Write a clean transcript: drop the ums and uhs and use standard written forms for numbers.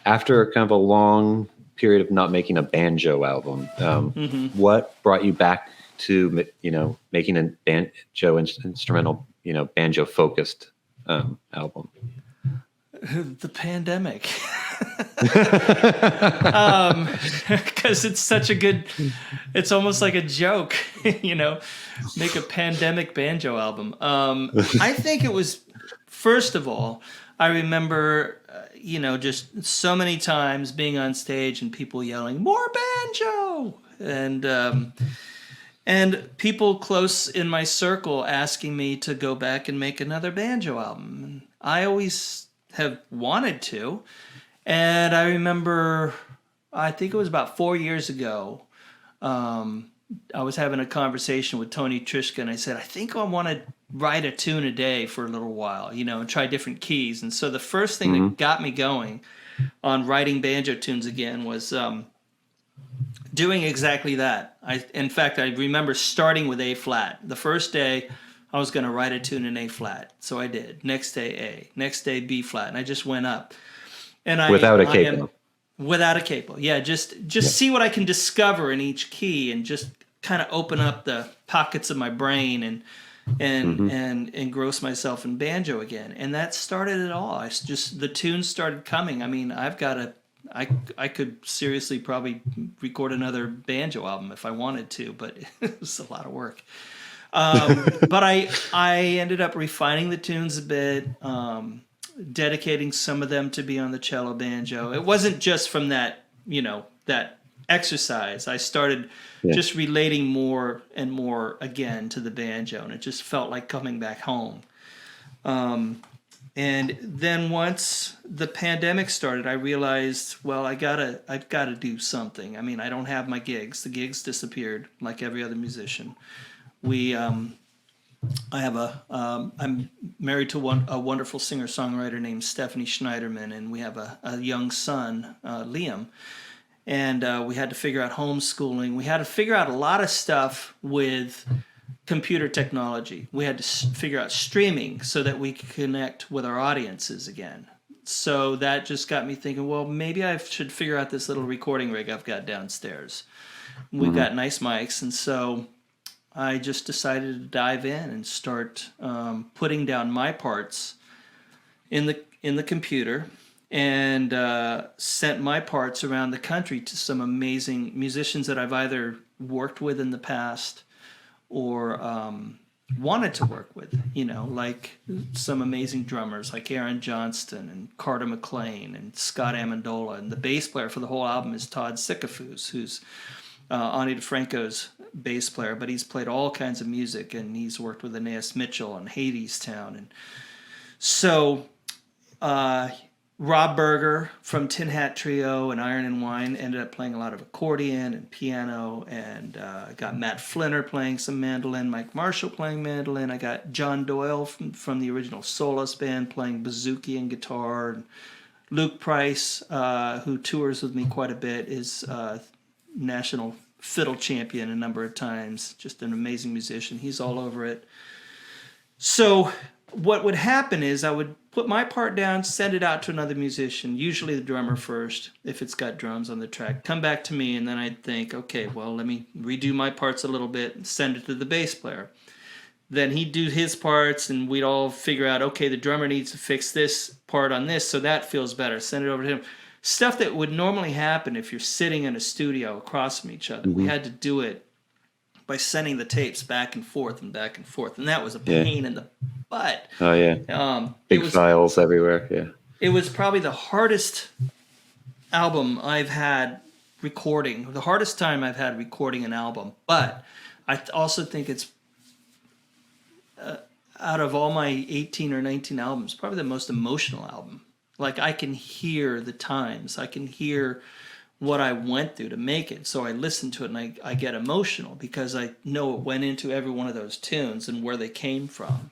after kind of a long period of not making a banjo album, what brought you back to making a banjo instrumental, banjo focused album? The pandemic. Because it's such a good, it's almost like a joke, make a pandemic banjo album. I think it was, first of all, I remember, just so many times being on stage and people yelling, "More banjo!" And people close in my circle asking me to go back and make another banjo album. And I always have wanted to. And I remember, I think it was about 4 years ago, I was having a conversation with Tony Trishka, and I said, I think I want to write a tune a day for a little while, and try different keys. And so the first thing that got me going on writing banjo tunes again was doing exactly that. In fact, I remember starting with A flat. The first day, I was going to write a tune in A flat, so I did. Next day A, next day B flat, and I just went up. And without a capo. Without a capo, yeah. Just see what I can discover in each key, and just kind of open up the pockets of my brain and engross myself in banjo again. And that started it all. The tunes started coming. I mean, I could seriously probably record another banjo album if I wanted to, but it was a lot of work. But I ended up refining the tunes a bit, dedicating some of them to be on the cello banjo. It wasn't just from that, that exercise. I started just relating more and more again to the banjo, and it just felt like coming back home. And then once the pandemic started, I realized, well, I've got to do something. I mean, I don't have my gigs. The gigs disappeared like every other musician. I'm married to a wonderful singer-songwriter named Stephanie Schneiderman, and we have a young son, Liam. And we had to figure out homeschooling. We had to figure out a lot of stuff with computer technology. We had to figure out streaming so that we could connect with our audiences again. So that just got me thinking, well, maybe I should figure out this little recording rig I've got downstairs. We've got nice mics, and so I just decided to dive in and start putting down my parts in the computer, and sent my parts around the country to some amazing musicians that I've either worked with in the past or wanted to work with, like some amazing drummers like Aaron Johnston and Carter McLean and Scott Amendola. And the bass player for the whole album is Todd Sicafus, who's Ani DeFranco's bass player, but he's played all kinds of music, and he's worked with Aeneas Mitchell and Hadestown. And so Rob Berger from Tin Hat Trio and Iron and Wine ended up playing a lot of accordion and piano, and got Matt Flinner playing some mandolin, Mike Marshall playing mandolin. I got John Doyle from the original Solos band playing bouzouki and guitar. And Luke Price, who tours with me quite a bit, is national fiddle champion a number of times, just an amazing musician. He's all over it. So what would happen is I would put my part down, send it out to another musician, usually the drummer first, if it's got drums on the track, come back to me, and then I'd think, okay, well, let me redo my parts a little bit and send it to the bass player. Then he'd do his parts, and we'd all figure out, okay, the drummer needs to fix this part on this, so that feels better. Send it over to him. Stuff that would normally happen if you're sitting in a studio across from each other. We had to do it by sending the tapes back and forth, and that was a pain in the butt. Oh yeah, big files everywhere. Yeah, it was probably the hardest album I've had recording. The hardest time I've had recording an album, but I also think it's out of all my 18 or 19 albums, probably the most emotional album. Like, I can hear the times. I can hear what I went through to make it. So I listen to it and I get emotional because I know it went into every one of those tunes and where they came from,